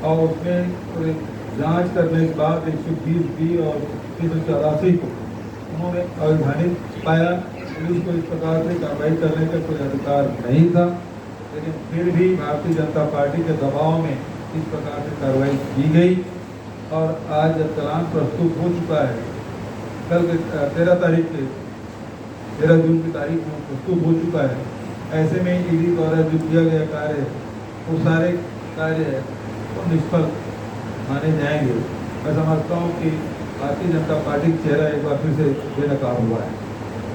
और उसमें जांच करने के बाद 120 दी और 384 को उन्होंने अवैधानिक पाया। पुलिस को इस प्रकार से कार्रवाई करने का कोई अधिकार नहीं था, लेकिन फिर भी भारतीय जनता पार्टी के दबाव में इस प्रकार से कार्रवाई की गई। और आज जब चालान प्रस्तुत हो चुका है, कल के 13 जून की तारीख में प्रस्तुत हो चुका है, ऐसे में ईडी द्वारा जो किया गया कार्य है वो सारे कार्य है वो निष्फल माने जाएंगे। मैं समझता हूँ कि भारतीय जनता पार्टी का चेहरा एक बार फिर से बेनकाब हुआ है।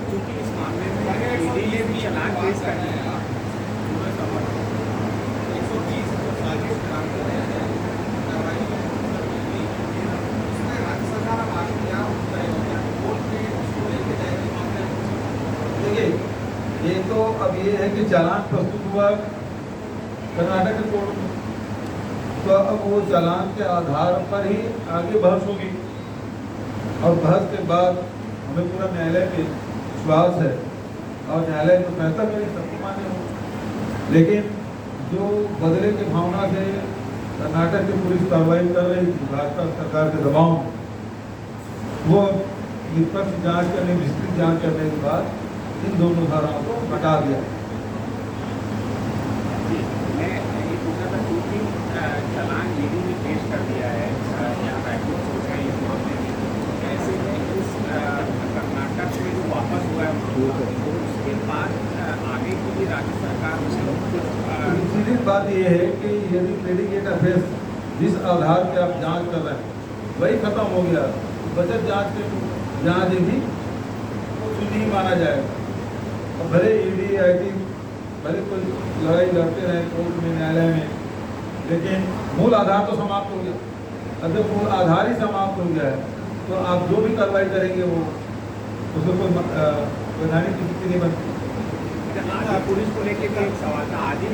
क्योंकि इस मामले में ईडी ने भी चालान पेश कर दिया, 120 को साजिश करार दिया है, कार्रवाई उसमें राज्य सरकार अब आगे क्या करेगा, कोर्ट में उसको लेके जाएगी मामले। देखिए, ये तो अब ये है कि चालान प्रस्तुत हुआ कर्नाटक के कोर्ट में, तो अब वो चालान के आधार पर ही आगे बहस होगी और बहस के बाद हमें पूरा न्यायालय पे विश्वास है और न्यायालय तो बेहतर मेरी सबको माने हो। लेकिन जो बदले की भावना से कर्नाटक की पुलिस कार्रवाई कर रही थी भाजपा सरकार के दबाव में, वो निष्पक्ष जांच करने, विस्तृत जांच करने के बाद इन दोनों धाराओं को हटा दिया। चालान ईडी ने पेश कर दिया है यहाँ हाईकोर्ट हो गए इस मामले में, ऐसे में इस कर्नाटक में जो वापस हुआ है उसके बाद आगे की भी राज्य सरकार में सीधी बात यह है कि यदि प्रेडिकेट अफेंस जिस आधार पे आप जांच कर रहे हैं वही खत्म हो गया, बचत जांच के जांच भी कुछ नहीं माना जाएगा। और भले ईडी आईटी भले कोई लड़ाई लड़ते रहे कोर्ट में, न्यायालय में, लेकिन मूल आधार तो समाप्त हो गया। अब जब मूल आधार ही समाप्त हो गया है तो आप जो भी कार्रवाई करेंगे वो उसमें कोई वैधानिक स्थिति नहीं बनती। आदि पुलिस को लेकर भी एक सवाल था, आदि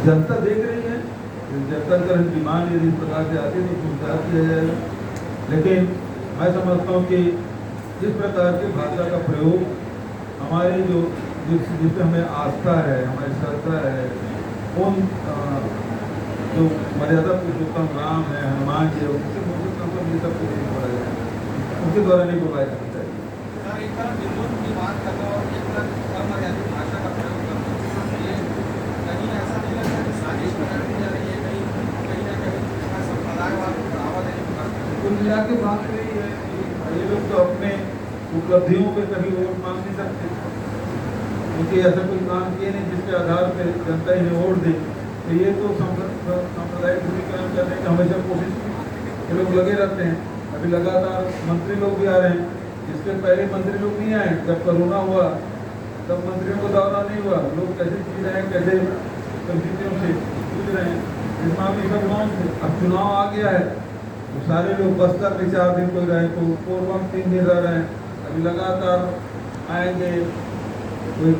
जनता देख रही है, जनता का डिमांड यदि इस प्रकार से आती है तो सुधार किया जाएगा। लेकिन मैं समझता हूँ कि जिस प्रकार की भाषा का प्रयोग हमारे जिससे हमें आस्था है, हमारी श्रद्धा है, उन जो मर्यादा पुरुषोत्तम राम है, हनुमान जी है, उनसे मुझे ये सब कुछ नहीं बोला जाए, उनके द्वारा नहीं बोला जा सकता है। सर एक तरफ हिंदुत्व की बात कर रहे और एक तरफ अमर्यादित भाषा का प्रयोग कर रहे हैं, कहीं ऐसा नहीं लगता कि साजिश बनाई जा रही है, कहीं ना कहीं संप्रदायवाद को बढ़ावा देने की बात कर रहे हैं। कुल मिला के बात यही है कि ये लोग तो अपने उपलब्धियों पे कभी वोट मांग नहीं सकते, क्योंकि ऐसा कोई काम किए नहीं जिसके आधार पर जनता इन्हें वोट दे। तो ये तो सांप्रदायिक ध्रुवीकरण करने की हमेशा कोशिश ये लोग लगे रहते हैं। अभी लगातार मंत्री लोग भी आ रहे हैं, जिसके पहले मंत्री लोग नहीं आए। जब कोरोना हुआ तब मंत्रियों को दौरा नहीं हुआ, लोग कैसे जी रहे हैं, कैसे परिस्थितियों से जूझ रहे हैं, इस मामले का अब चुनाव आ गया है तो सारे लोग बस्तर में 4 दिन कोई रहे, तो पूर्वम 3 दिन रह रहे हैं, अभी लगातार आएंगे, कोई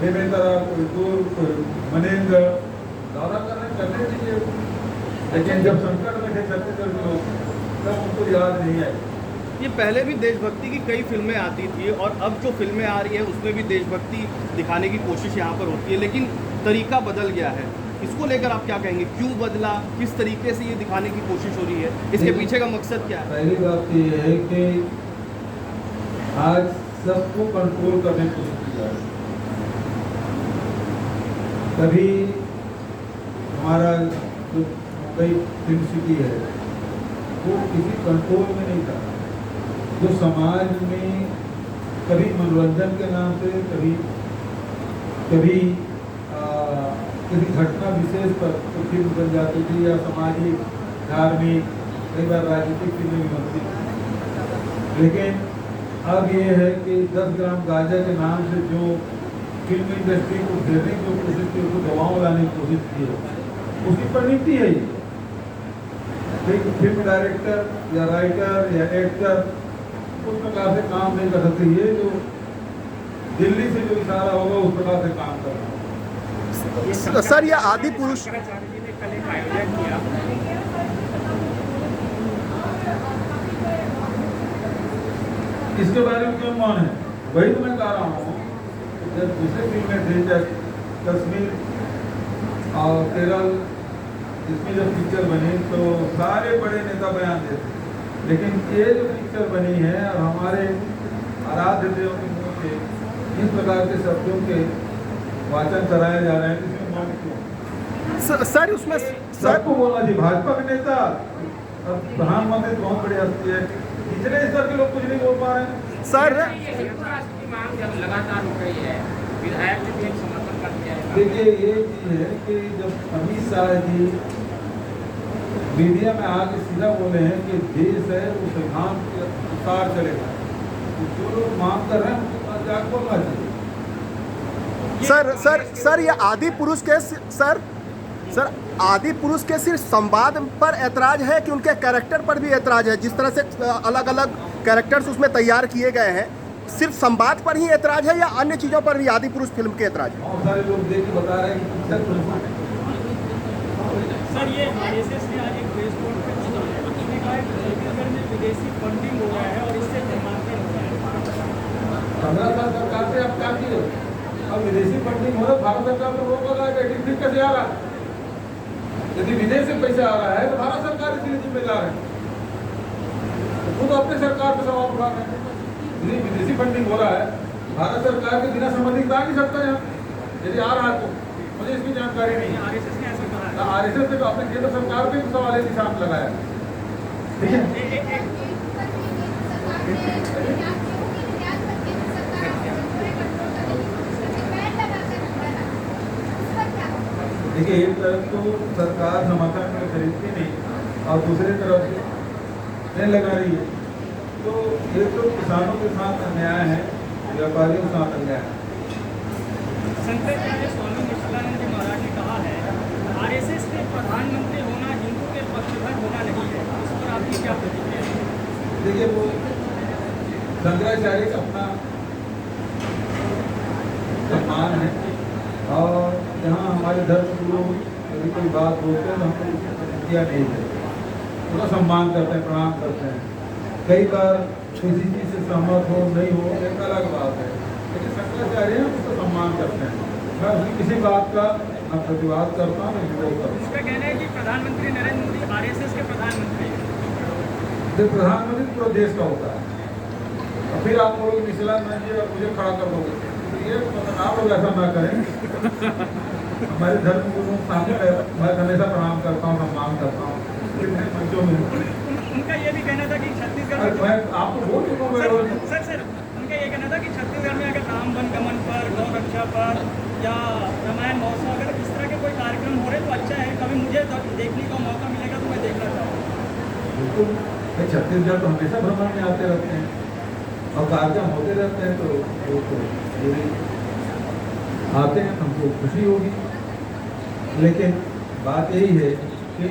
बेमेतरा, कोई दूर, कोई मनेंद्र, दौरा करने दीजिए। लेकिन जब संकट में थे छत्तीसगढ़ के लोग तब उनको याद नहीं आए। ये पहले भी देशभक्ति की कई फिल्में आती थी और अब जो फिल्में आ रही है उसमें भी देशभक्ति दिखाने की कोशिश यहाँ पर होती है, लेकिन तरीका बदल गया है। इसको लेकर आप क्या कहेंगे, क्यों बदला, किस तरीके से ये दिखाने की कोशिश हो रही है, इसके पीछे का मकसद क्या है? पहली बात तो ये है कि आज सबको कंट्रोल करने की कोशिश की जा रही है। तभी हमारा जो मुंबई फिल्म सिटी है वो किसी कंट्रोल में नहीं था। जो समाज में कभी मनोरंजन के नाम से, कभी किसी घटना विशेष पर तो फिल्म बन जाती थी, या सामाजिक, धार्मिक, कई बार राजनीतिक फिल्में भी बनती थी। लेकिन अब ये है कि 10 ग्राम गांजा के नाम से जो फिल्म इंडस्ट्री को घेरने की कोशिश की, उसको दबाव लाने की कोशिश की है, उसकी परिणति है ये। एक फिल्म डायरेक्टर या राइटर या एक्टर उस प्रकार से काम नहीं कर सकते। ये जो दिल्ली से जो इशारा होगा उस प्रकार से काम कर रहा है। सर ये आदि पुरुष शंकराचार्य जी ने कल एक आयोजन किया इसके बारे में क्यों मौन है? वही तो मैं कह रहा हूँ, जब दूसरे फिल्में थे, जब कश्मीर और केरल, इसमें जब पिक्चर बनी तो सारे बड़े नेता बयान देते, लेकिन ये जो पिक्चर बनी है और हमारे आराध्य देव के मुँह से इस प्रकार के शब्दों के वाचन कराए जा रहे हैं, इसमें मौन क्यों? सर उसमें सबको बोलना चाहिए। भाजपा के नेता और प्रधानमंत्री बहुत बड़ी हस्ती है, इतने स्तर के लोग कुछ नहीं बोल पा रहे हैं। सर ये संयुक्त राष्ट्र की मांग जब लगातार हो रही है, विधायक ने भी एक समर्थन कर दिया है। देखिए ये चीज है कि जब अमित शाह जी मीडिया में आके सीधा बोले हैं कि देश है वो सिद्धांत के अनुसार चलेगा, तो जो लोग मांग कर रहे हैं उनके पास जाकर बोलना चाहिए। सर ये आदि पुरुष के सर आदि पुरुष के सिर्फ संवाद पर ऐतराज है कि उनके कैरेक्टर पर भी ऐतराज है? जिस तरह से अलग अलग कैरेक्टर्स उसमें तैयार किए गए हैं, सिर्फ संवाद पर ही ऐतराज है या अन्य चीज़ों पर भी आदि पुरुष फिल्म के ऐतराज है? बहुत सारे लोग देख के बता रहे हैं कि पिक्चर फिल्म है। सर ये आरएसएस ने आज एक प्रेस कॉन्फ्रेंस की है, उसने कहा है कि छत्तीसगढ़ में विदेशी फंडिंग हो रहा है और इससे धर्मांतरण हो रहा है। 15 साल सरकार से आप क्या किए? अब विदेशी फंडिंग हो रहा है, भारत सरकार को रोक लगा है, ठीक कैसे आ रहा है? यदि विदेश से पैसा आ रहा है तो भारत सरकार इसलिए जिम्मेदार है, वो तो अपने सरकार पे सवाल उठा रहे हैं। यदि विदेशी फंडिंग हो रहा है, भारत सरकार के बिना संबंधित आ नहीं सकता यहाँ, यदि आ रहा है तो मुझे इसकी जानकारी नहीं है। आरएसएस ने ऐसा कहा है। आरएसएस ने तो अपने केंद्र सरकार पे भी सवाल निशान लगाया, ठीक है। देखिए एक तरफ तो सरकार समर्थन में खरीदती नहीं और दूसरी तरफ नहीं लगा रही है, तो ये तो किसानों के साथ अन्याय है, व्यापारियों के साथ अन्याय है। शंकराचार्य स्वामी निष्कलानंद जी महाराज ने कहा है आरएसएस के प्रधानमंत्री होना हिंदू के पक्षधर होना नहीं है, इस पर आपकी क्या प्रतिक्रिया है? देखिए वो शंकराचार्य का अपना सम्मान है और जहाँ हमारे धर्म गुरु यदि कोई बात बोलते हैं तो हमको उसकी प्रतिक्रिया नहीं है, उसका सम्मान करते हैं, प्रणाम करते हैं। कई बार किसी चीज़ से सहमत हो नहीं हो एक अलग बात है, लेकिन शंकराचार्य हम उसका सम्मान करते हैं। मैं उसकी किसी बात का न प्रतिवाद करता हूँ न विरोध करता हूँ। उसका कहना है कि प्रधानमंत्री नरेंद्र मोदी आरएसएस के प्रधानमंत्री हैं। तो प्रधानमंत्री पूरा देश का होता है और फिर आप लोग निचलानंद जी और मुझे खड़ा कर दोगे, तो ये मतलब आप लोग ऐसा ना करें। हमारे धर्म गुरुओं के सामने मैं हमेशा प्रणाम करता हूँ, सम्मान करता हूँ मंचों में। उनका ये भी कहना था कि छत्तीसगढ़ में मैं आपको बोल चुका हूँ सर उनका ये कहना था कि छत्तीसगढ़ में अगर राम वन गमन पर, गौ रक्षा पर या रामायण महोत्सव अगर इस तरह के कोई कार्यक्रम हो रहे तो अच्छा है, कभी मुझे देखने का मौका मिलेगा तो मैं देखना चाहूँगा। बिल्कुल, छत्तीसगढ़ तो हमेशा भ्रमण में आते रहते हैं और कार्यक्रम होते रहते हैं, तो यदि आते हैं हमको खुशी होगी। लेकिन बात यही है कि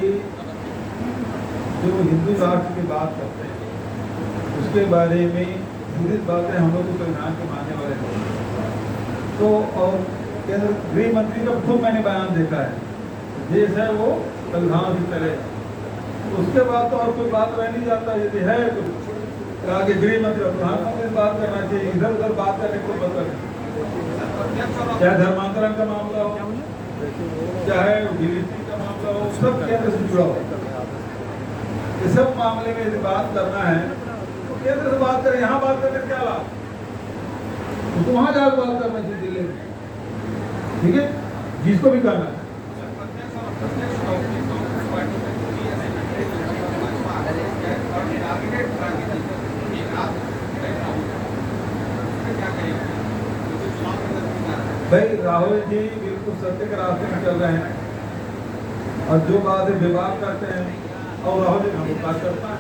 जो हिंदू राष्ट्र की बात करते हैं उसके बारे में पूरी बातें हम लोग संविधान के मानने वाले लोग तो, और केंद्र गृह मंत्री का खुद मैंने बयान देखा है, देश है वो संविधान से चले, उसके बाद तो और कोई बात रह नहीं जाता। यदि है तो आगे गृह मंत्री और प्रधानमंत्री से बात करना चाहिए, इधर उधर बात करने को मतलब नहीं। चाहे धर्मांतरण का मामला हो, चाहे गिरफ्तारी का मामला हो, सब केंद्र से जुड़ा हो। इस सब मामले में यदि बात करना है तो केंद्र से बात करें, यहाँ बात करने क्या लाभ? तो वहाँ जाकर बात करना चाहिए दिल्ली में, ठीक है, जिसको भी करना है। भाई राहुल जी बिल्कुल सत्य के रास्ते में चल रहे हैं और जो बात है विवाद करते हैं और राहुल जी हम बात करता है,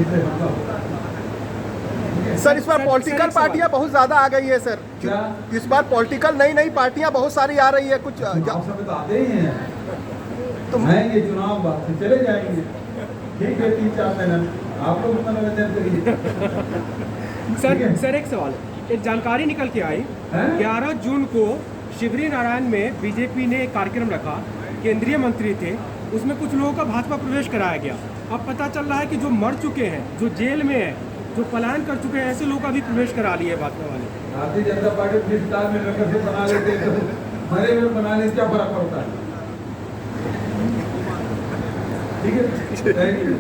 इससे हमला होता है। सर इस बार पॉलिटिकल पार्टियां बहुत ज्यादा आ गई है सर, क्या इस बार पॉलिटिकल नई पार्टियां बहुत सारी आ रही है कुछ चुनाव समय तो आते ही हैं, तो मैं ये चुनाव बात से चले जाएंगे, ठीक है 3-4 महीने आप लोग मनोरंजन करिए। सर एक सवाल, एक जानकारी निकल के आई 11 जून को शिवरी नारायण में बीजेपी ने एक कार्यक्रम रखा, केंद्रीय मंत्री थे, उसमें कुछ लोगों का भाजपा प्रवेश कराया गया। अब पता चल रहा है कि जो मर चुके हैं, जो जेल में हैं, जो पलायन कर चुके हैं ऐसे लोग का भी प्रवेश करा लिए भाजपा वाले। भारतीय जनता पार्टी 20 साल में नगर से बना लेते तो मरे हुए बनाने से क्या फर्क पड़ता है? ठीक है, थैंक यू।